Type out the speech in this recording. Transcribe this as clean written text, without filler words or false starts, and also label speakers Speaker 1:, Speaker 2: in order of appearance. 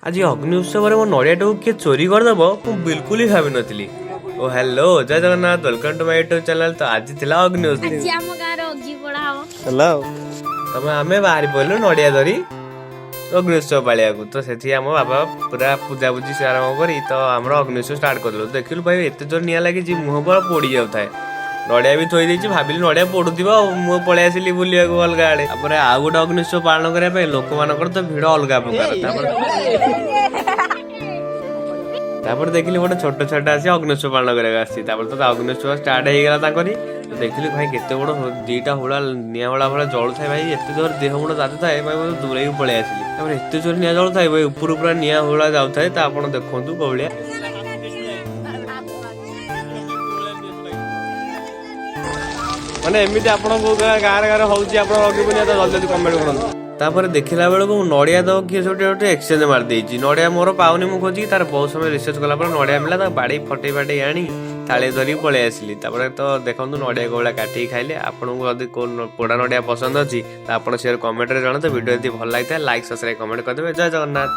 Speaker 1: आज अग्नि उत्सव मो नड़ियाटा किए चोरी करदेव मुझे बिल्कुल ही भाव नी। ओ hello Jai Jagannath welcome to my YouTube channel. तो आज थिला अग्नि उत्सव तमे आमे बाहरी पड़लु नड़िया धरी अग्नि उत्सव पालिया तो से आम बाबा पूरा पूजा पूजी से आरंभ करी तो आम अग्नि उत्सव स्टार्ट कर देखिलु भाई एत जोर निआ लगी मुह पर पोड़ी जाए नड़िया भी थोड़ी देती भाविली नड़िया पड़ुवा मुझे पलि आसली बुलिया अलग आड़े आउ गोटे अग्नि उत्सव पालन करने लोक मान तो भिड़ अलग प्रकार देखिली गोटे छोट छोटा आसी अग्निश्व पालन कराया तो अग्निश्व स्टार्ट होगा तो देखिली भाई केते बड़ दीटा हुड़ा निआ हुड़ा भाई जलू था भाई एत जोर देह मुड़ ताती थाए भाई दूरे पलि आसली एत जोर निआ जलू था भाई ऊपर पूरा निआ हुड़ा जाए तो आप देखु कौलिया माने एमती आप गाँव गाँव हूँ जल्दी कमेंट करूँ तापर देखला बेलू नड़िया तो किए गोटे एक्सचेंज मारदे नड़िया मोर पाऊनी मुझे खोजी तार बहुत समय रिसर्च कला नड़िया मिला बाड़ी फटे फाटे आनी थाली धरिक पलि आसली तो देखो नड़िया को काटिक खाइले आपको जब पोड़ा नड़िया पसंद अच्छी तो आप शेयर कमेंट में जनाते वीडियो यदि भल लगी लाइक सब्सक्राइब कमेंट करदे। जय जगन्नाथ।